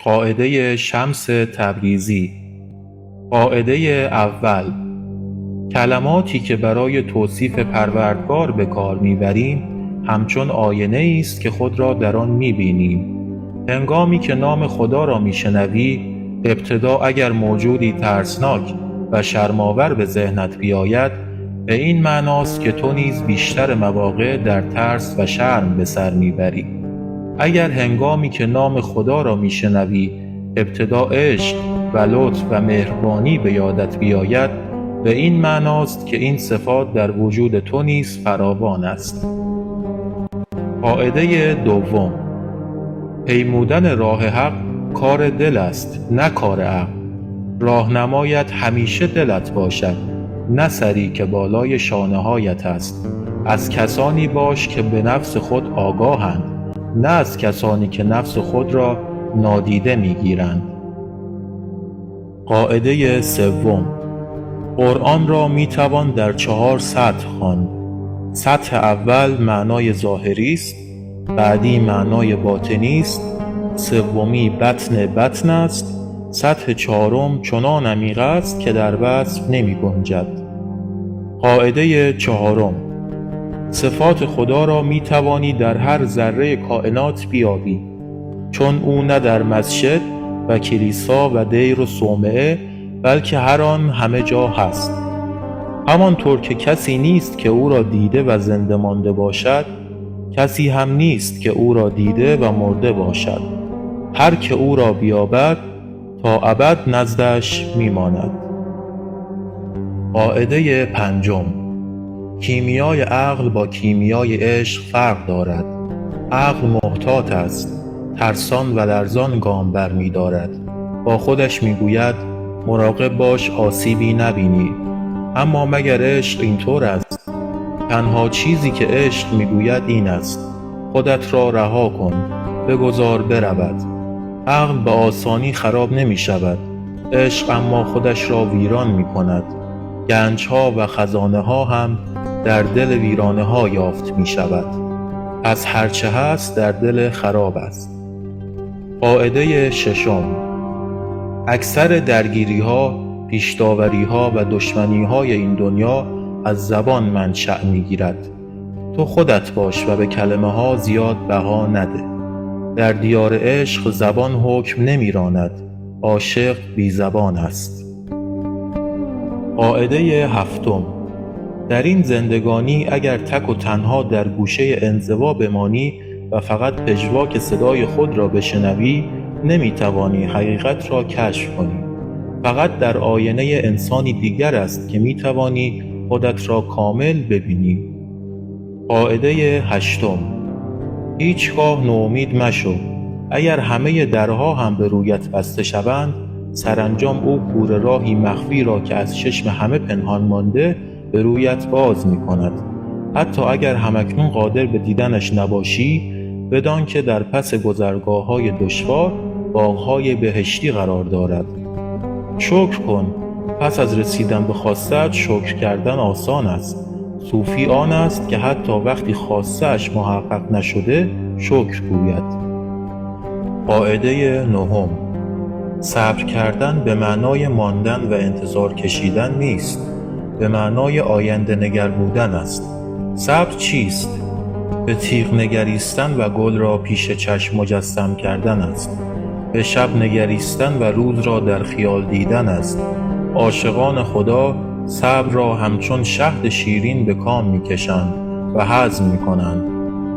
قاعده شمس تبریزی. قاعده اول: کلماتی که برای توصیف پروردگار به کار میبریم همچون آینه است که خود را در آن میبینیم. هنگامی که نام خدا را میشنوی، ابتدا اگر موجودی ترسناک و شرم‌آور به ذهنت بیاید، به این معناست که تو نیز بیشتر مواقع در ترس و شرم به سر میبری. اگر هنگامی که نام خدا را میشنوی ابتدا عشق و لطف و مهربانی به یادت بیاید، به این معناست که این صفات در وجود تو نیز فراوان است. قاعده دوم: پیمودن راه حق کار دل است، نه کار عقل. راهنمایت همیشه دلت باشد، نه سری که بالای شانه هایت است. از کسانی باش که به نفس خود آگاهند، نه از کسانی که نفس خود را نادیده میگیرند. قاعده سوم: قرآن را میتوان در 4 سطح خواند. سطح اول معنای ظاهری است، بعدی معنای باطنی است، سومی بطن است، سطح 4م چنان عمیق است که در وصف نمی گنجد. قاعده 4: صفات خدا را می توانی در هر ذره کائنات بیابی، چون او نه در مسجد و کلیسا و دیر و صومعه، بلکه هر آن همه جا هست. همانطور که کسی نیست که او را دیده و زنده مانده باشد، کسی هم نیست که او را دیده و مرده باشد. هر که او را بیابد تا ابد نزدش میماند. قاعده 5: کیمیای عقل با کیمیای عشق فرق دارد. عقل محتاط است، ترسان و لرزان گام بر می دارد. با خودش می گوید مراقب باش آسیبی نبینی. اما مگر عشق اینطور است؟ تنها چیزی که عشق می گوید این است: خودت را رها کن، بگذار برود. عقل به آسانی خراب نمی شود، عشق اما خودش را ویران می کند. گنج ها و خزانه ها هم در دل ویرانه ها یافت می شود. از هرچه هست در دل خراب است. قاعده 6: اکثر درگیری ها، پیش داوری ها و دشمنی های این دنیا از زبان منشأ می گیرد. تو خودت باش و به کلمه ها زیاد بها نده. در دیار عشق زبان حکم نمی راند، عاشق بی زبان است. قاعده 7: در این زندگانی اگر تک و تنها در گوشه انزوا بمانی و فقط پژواک صدای خود را بشنوی، نمی توانی حقیقت را کشف کنی. فقط در آینه انسانی دیگر است که می توانی خودت را کامل ببینی. قاعده 8: هیچگاه نومید مشو. اگر همه درها هم به رویت بسته شوند، سرانجام او کوره راهی مخفی را که از چشم همه پنهان مانده به رویت باز می کند. حتی اگر همکنون قادر به دیدنش نباشی، بدان که در پس گذرگاه های دشوار باغهای بهشتی قرار دارد. شکر کن، پس از رسیدن به خواسته‌ات شکر کردن آسان است. صوفی آن است که حتی وقتی خواسته‌اش محقق نشده شکر گوید. قاعده 9: صبر کردن به معنای ماندن و انتظار کشیدن نیست، به معنای آینده نگر بودن است. صبر چیست؟ به تیغ نگریستن و گل را پیش چشم مجسم کردن است. به شب نگریستن و روز را در خیال دیدن است. عاشقان خدا صبر را همچون شهد شیرین به کام می‌کشند و هضم می‌کنند.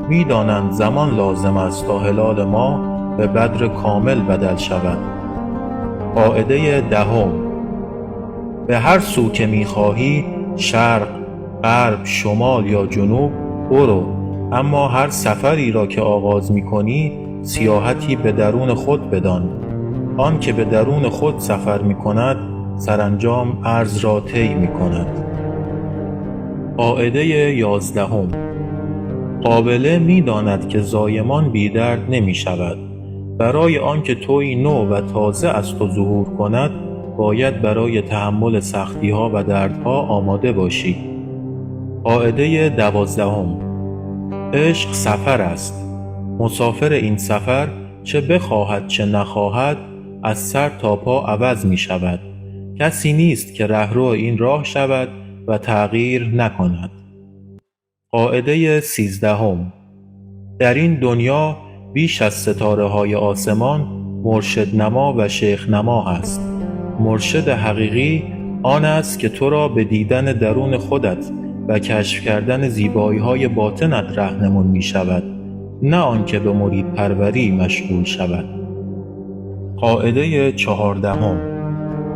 می‌دانند زمان لازم است تا هلال ماه به بدر کامل بدل شود. قاعده 10: به هر سو که می‌خواهی، شرق، غرب، شمال یا جنوب، برو. اما هر سفری را که آغاز می‌کنی، سیاحتی به درون خود بدان. آن که به درون خود سفر می‌کند، سرانجام عرض را طی می‌کند. قاعده 11: قابله می‌داند که زایمان بی درد نمی‌شود. برای آنکه تویی نو و تازه از تو ظهور کند، باید برای تحمل سختی‌ها و دردها آماده باشی. قاعده 12: عشق سفر است. مسافر این سفر چه بخواهد چه نخواهد از سر تا پا عوض می شود. کسی نیست که رهرو این راه شود و تغییر نکند. قاعده 13. در این دنیا بیش از ستاره های آسمان مرشد نما و شیخ نما هست. مرشد حقیقی آن است که تو را به دیدن درون خودت و کشف کردن زیبایی های باطنت راهنمون می شود، نه آنکه به مرید پروری مشغول شود. قاعده 14.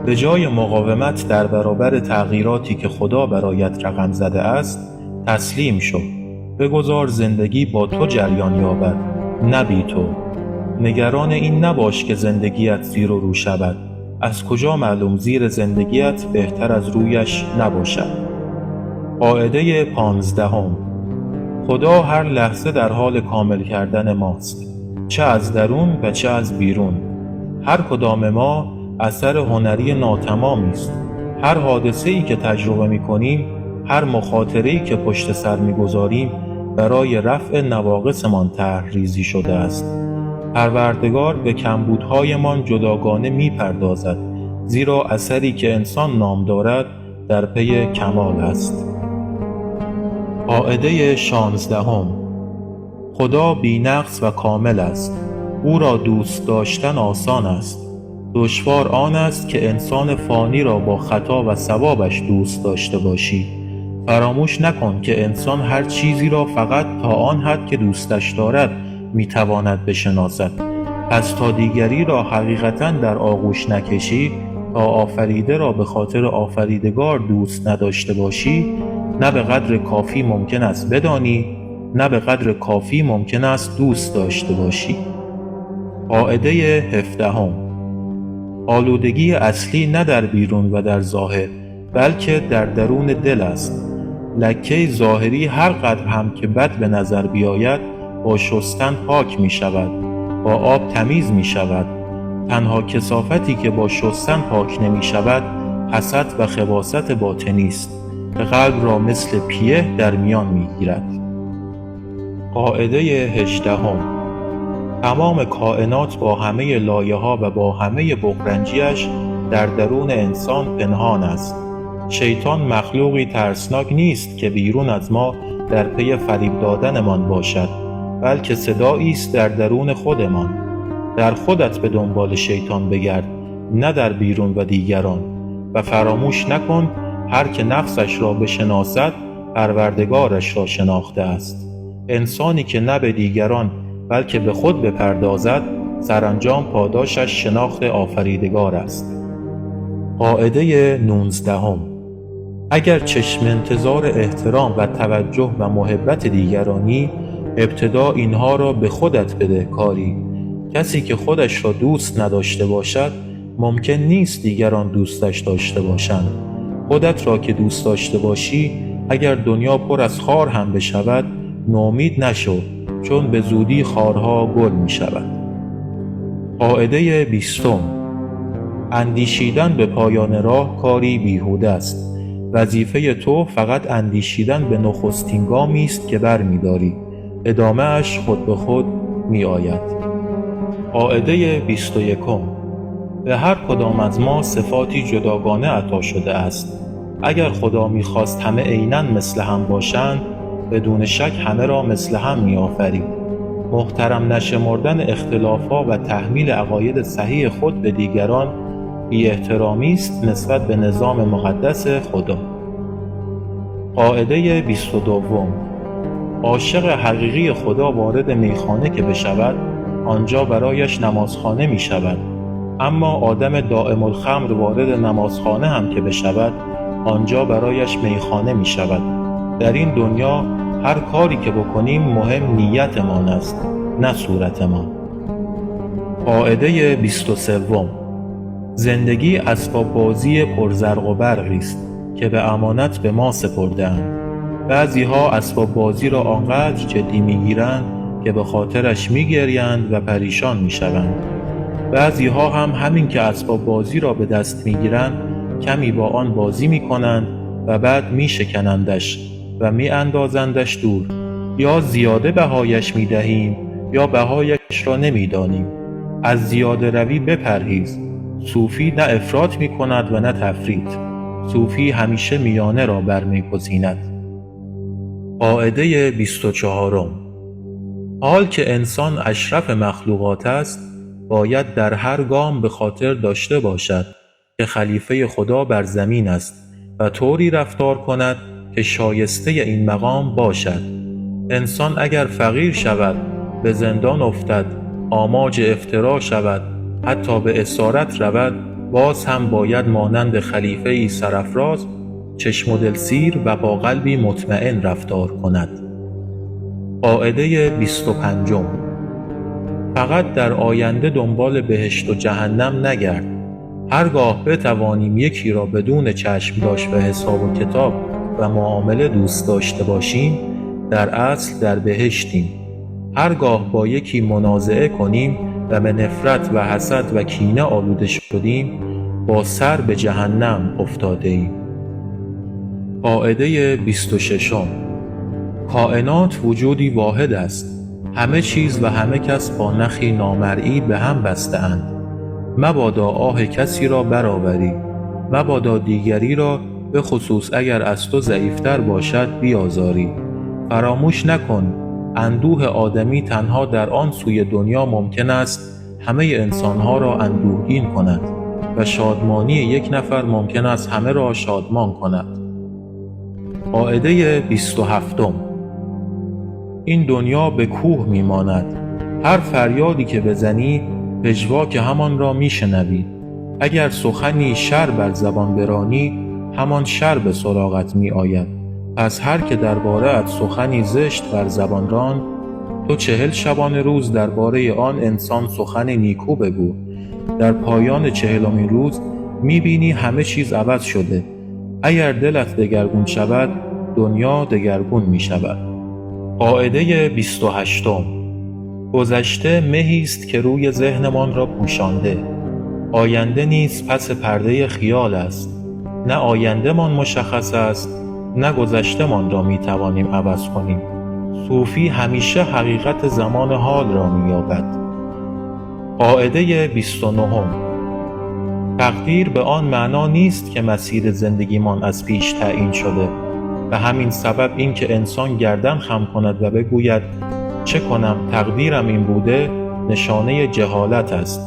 به جای مقاومت در برابر تغییراتی که خدا برایت رقم زده است، تسلیم شو. بگذار زندگی با تو جریان یابد، نه بی تو. نگران این نباش که زندگیت زیر و رو شود. از کجا معلوم زیر زندگیت بهتر از رویش نباشد. قاعده 15. خدا هر لحظه در حال کامل کردن ماست، چه از درون و چه از بیرون. هر کدام ما اثر هنری ناتمامی است. هر حادثه‌ای که تجربه می‌کنیم، هر مخاطره‌ای که پشت سر می‌گذاریم، برای رفع نواقصمان طرح‌ریزی شده است. پروردگار به کمبودهایمان جداگانه می‌پردازد، زیرا اثری که انسان نام دارد در پی کمال است. قاعده 16. خدا بی‌نقص و کامل است. او را دوست داشتن آسان است. دشوار آن است که انسان فانی را با خطا و ثوابش دوست داشته باشی. فراموش نکن که انسان هر چیزی را فقط تا آن حد که دوستش دارد میتواند بشناسد. پس تا دیگری را حقیقتاً در آغوش نکشی، تا آفریده را به خاطر آفریدگار دوست نداشته باشی، نه به قدر کافی ممکن است بدانی، نه به قدر کافی ممکن است دوست داشته باشی. قاعده 17. آلودگی اصلی نه در بیرون و در ظاهر، بلکه در درون دل است. لکه ظاهری هر قدر هم که بد به نظر بیاید، با شستن پاک می شود، با آب تمیز می شود. تنها کثافتی که با شستن پاک نمی شود، حسد و خباثت باطنی است که قلب را مثل پیه در میان می گیرد. قاعده 18. تمام کائنات با همه لایه‌ها و با همه بغرنجیش در درون انسان پنهان است. شیطان مخلوقی ترسناک نیست که بیرون از ما در پی فریب دادنمان باشد، بلکه صدایی است در درون خودمان. در خودت به دنبال شیطان بگرد، نه در بیرون و دیگران. و فراموش نکن هر که نفسش را بشناسد، پروردگارش را شناخته است. انسانی که نه به دیگران بلکه به خود بپردازد، سرانجام پاداشش شناخت آفریدگار است. قاعده 19. اگر چشم انتظار احترام و توجه و محبت دیگرانی، ابتدا اینها را به خودت بده کاری. کسی که خودش را دوست نداشته باشد، ممکن نیست دیگران دوستش داشته باشند. خودت را که دوست داشته باشی، اگر دنیا پر از خار هم بشود، نومید نشو، چون به زودی خارها گل می شود. قاعده 20. اندیشیدن به پایان راه کاری بیهوده است. وظیفه تو فقط اندیشیدن به نخستین گامی است که برمی‌داری. ادامه اش خود به خود می آید. قاعده 21. به هر کدام از ما صفاتی جداگانه عطا شده است. اگر خدا می‌خواست همه عیناً مثل هم باشند، بدون شک همه را مثل هم می‌آفرید. محترم نشمردن اختلاف‌ها و تحمیل عقاید صحیح خود به دیگران بی احترامی است نسبت به نظام مقدس خدا. قاعده 22. عاشق حقیقی خدا وارد میخانه که بشود، آنجا برایش نمازخانه می شود. اما آدم دائم الخمر وارد نمازخانه هم که بشود، آنجا برایش میخانه می شود. در این دنیا هر کاری که بکنیم مهم نیتمان است، نه صورتمان. قاعده 23. زندگی اسباب بازی پرزرق و برقی است که به امانت به ما سپرده‌اند. بعضی‌ها اسباب بازی را آنقدر جدی می‌گیرند که به خاطرش می‌گریند و پریشان می‌شوند. بعضی‌ها هم همین که اسباب بازی را به دست می‌گیرند، کمی با آن بازی می‌کنند و بعد می‌شکنندش و می‌اندازندش دور. یا زیاده بهایش می‌دهیم یا بهایش را نمی‌دانیم. از زیاده روی بپرهیز. صوفی نه افراط می کند و نه تفریط. صوفی همیشه میانه را برمی‌گزیند. قاعده 24. حال که انسان اشرف مخلوقات است، باید در هر گام به خاطر داشته باشد که خلیفه خدا بر زمین است و طوری رفتار کند که شایسته این مقام باشد. انسان اگر فقیر شود، به زندان افتد، آماج افترا شود، حتی به اسارت رود، باز هم باید مانند خلیفه‌ای سرافراز، چشم و دل سیر و با قلبی مطمئن رفتار کند. قاعده 25. فقط در آینده دنبال بهشت و جهنم نگرد. هرگاه بتوانیم یکی را بدون چشم داشت و حساب و کتاب و معامله دوست داشته باشیم، در اصل در بهشتیم. هرگاه با یکی منازعه کنیم و به نفرت و حسد و کینه آلوده شدیم، با سر به جهنم افتاده ایم. قاعده 26. کائنات وجودی واحد است. همه چیز و همه کس با نخی نامرئی به هم بسته اند. مبادا آه کسی را برآوری، مبادا دیگری را به خصوص اگر از تو ضعیفتر باشد بیازاری. فراموش نکن اندوه آدمی تنها در آن سوی دنیا ممکن است همه انسانها را اندوهگین کند و شادمانی یک نفر ممکن است همه را شادمان کند. قاعده 27. این دنیا به کوه میماند. هر فریادی که بزنی پژواک همان را میشنوی. اگر سخنی شر بر زبان برانی، همان شر به سراغت می آید. پس هر که درباره‌ات سخنی زشت بر زبان راند، تو 40 شبانه روز درباره آن انسان سخن نیکو بگو. در پایان 40مین روز میبینی همه چیز عوض شده. اگر دلت دگرگون شود، دنیا دگرگون می شود. قاعده 28. گذشته مهی است که روی ذهنمان را پوشانده. آینده نیز پس پرده خیال است. نه آیندهمان مشخص است، نه گذشتهمان را می توانیم عوض کنیم. صوفی همیشه حقیقت زمان حال را می یابد. قاعده 29. تقدیر به آن معنا نیست که مسیر زندگیمان از پیش تعیین شده. به همین سبب این که انسان گردن خم کند و بگوید چه کنم تقدیرم این بوده، نشانه جهالت است.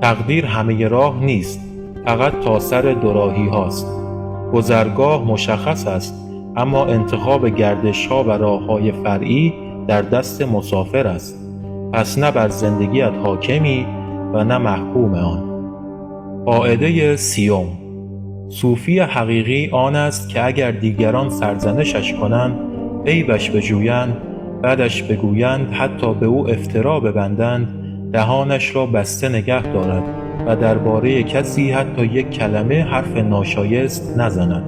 تقدیر همه راه نیست، فقط تا سر دوراهی هاست. گذرگاه مشخص است، اما انتخاب گردش ها و راه های فرعی در دست مسافر است. پس نه بر زندگیت حاکمی و نه محکوم آن. قاعده 30. صوفی حقیقی آن است که اگر دیگران سرزنشش کنند، عیبش بجویند، بعدش بگویند، حتی به او افترا ببندند، دهانش را بسته نگه دارد و درباره کسی حتی یک کلمه حرف ناشایست نزند.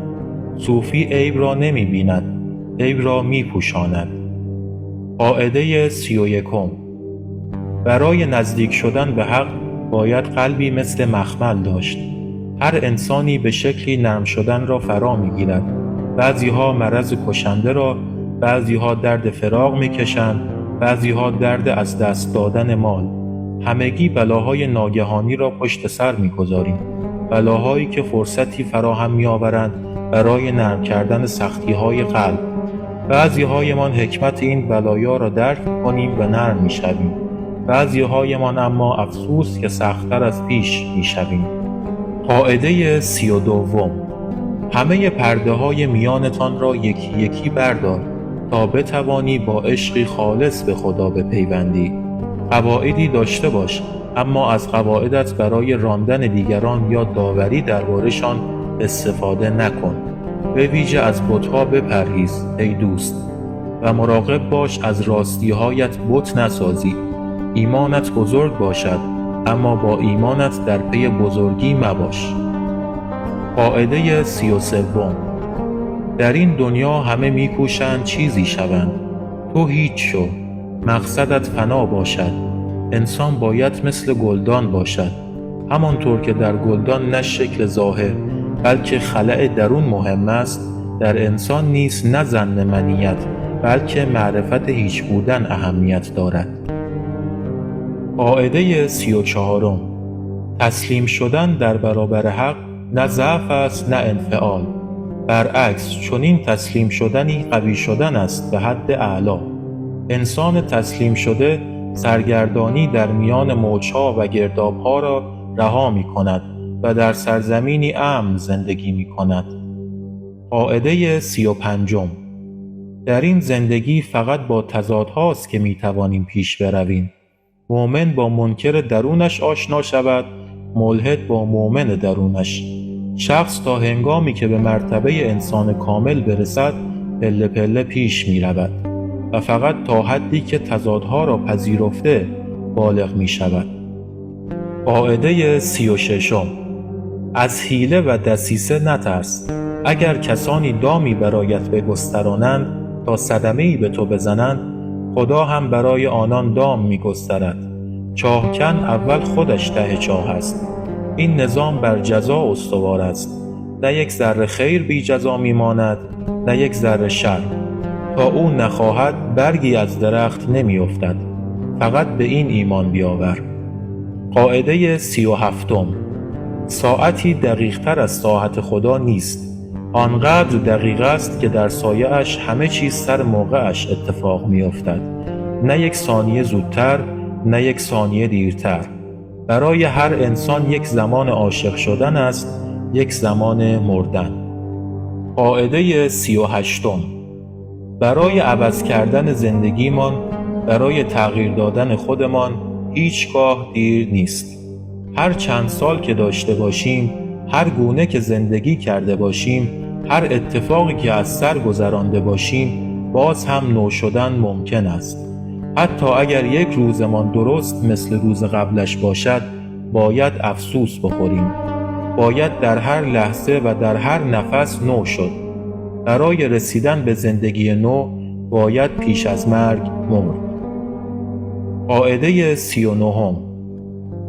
صوفی عیب را نمی بیند، عیب را می پوشاند. قاعده 31. برای نزدیک شدن به حق باید قلبی مثل مخمل داشت. هر انسانی به شکلی نرم شدن را فرا می گیرد. بعضی ها مرض کشنده را، بعضی ها درد فراق می کشند، بعضی ها درد از دست دادن مال. همگی بلاهای ناگهانی را پشت سر می گذاریم. بلاهایی که فرصتی فراهم می آورند برای نرم کردن سختی های قلب. بعضی هایمان حکمت این بلایا را درک کنیم و نرم می شویم. بعضی هایمان اما افسوس که سخت‌تر از پیش می شویم. قاعده 32. همه پرده های میانتان را یکی یکی بردار تا بتوانی با عشقی خالص به خدا بپیوندی. قواعدی داشته باش، اما از قواعدت برای راندن دیگران یا داوری درباره‌شان استفاده نکن. به ویژه از بت‌ها بپرهیز ای دوست، و مراقب باش از راستی‌هایت بت نسازی. ایمانت بزرگ باشد، اما با ایمانت در پی بزرگی مباش. قاعده 33. در این دنیا همه میکوشند چیزی شوند، تو هیچ شو. مقصدت فنا باشد. انسان باید مثل گلدان باشد. همانطور که در گلدان نه شکل ظاهر بلکه خلأ درون مهم است، در انسان نیز نه ظن منیت بلکه معرفت هیچ بودن اهمیت دارد. قاعده 34. تسلیم شدن در برابر حق نه ضعف است نه انفعال، برعکس چنین تسلیم شدنی قوی شدن است به حد اعلی. انسان تسلیم شده سرگردانی در میان موجها و گردابها را رها می کند و در سرزمینی امن زندگی می کند. قاعده 35. در این زندگی فقط با تضادهاست که می توانیم پیش برویم. مؤمن با منکر درونش آشنا شود، ملحد با مؤمن درونش. شخص تا هنگامی که به مرتبه انسان کامل برسد پله پله پیش می رود و فقط تا حدی که تضادها را پذیرفته بالغ می شود. قاعده 36. از حیله و دسیسه نترس. اگر کسانی دامی برایت بگسترانند تا صدمه‌ای به تو بزنند، خدا هم برای آنان دام می گسترد. چاهکن اول خودش ته چاه است. این نظام بر جزا استوار است. نه یک ذره خیر بی جزا می ماند، نه یک ذره شر. تا او نخواهد برگی از درخت نمی افتد. فقط به این ایمان بیاور. قاعده 37. ساعتی دقیق تر از ساعت خدا نیست. آنقدر دقیق است که در سایه اش همه چیز سر موقعش اتفاق می افتد. نه یک ثانیه زودتر، نه یک ثانیه دیرتر. برای هر انسان یک زمان عاشق شدن است، یک زمان مردن. قاعده 38. برای عوض کردن زندگیمان، برای تغییر دادن خودمان هیچگاه دیر نیست. هر چند سال که داشته باشیم، هر گونه که زندگی کرده باشیم، هر اتفاقی که از سر گذرانده باشیم، باز هم نو شدن ممکن است. حتی اگر یک روزمان درست مثل روز قبلش باشد، باید افسوس بخوریم. باید در هر لحظه و در هر نفس نو شد. برای رسیدن به زندگی نو باید پیش از مرگ مرد. قاعده 39.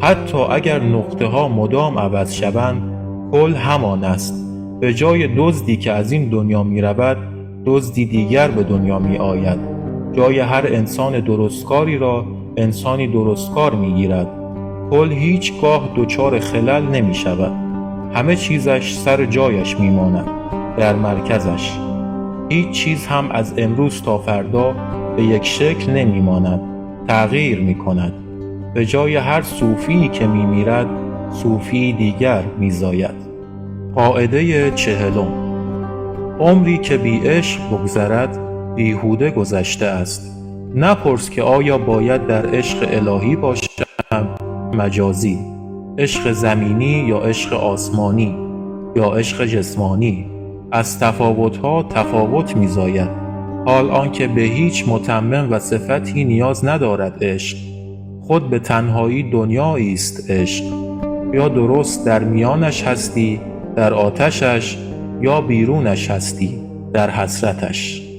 حتی اگر نقطه ها مدام عوض شوند، کل همان است. به جای دزدی که از این دنیا می رود، دزدی دیگر به دنیا می آید. جای هر انسان درستکاری را انسانی درستکار می گیرد. کل هیچگاه دچار خلل نمی شود. همه چیزش سر جایش می ماند، در مرکزش. هیچ چیز هم از امروز تا فردا به یک شکل نمی ماند، تغییر می کند. به جای هر صوفی که می میرد، صوفی دیگر می زاید. قاعده 40. عمری که بی عشق بگذرد بیهوده گذشته است. نپرس که آیا باید در عشق الهی باشم، مجازی، عشق زمینی یا عشق آسمانی یا عشق جسمانی. از تفاوتها تفاوت می زاید. حال آنکه به هیچ متمم و صفتی نیاز ندارد عشق. خود به تنهایی دنیایی است عشق. یا درست در میانش هستی، در آتشش، یا بیرونش هستی، در حسرتش.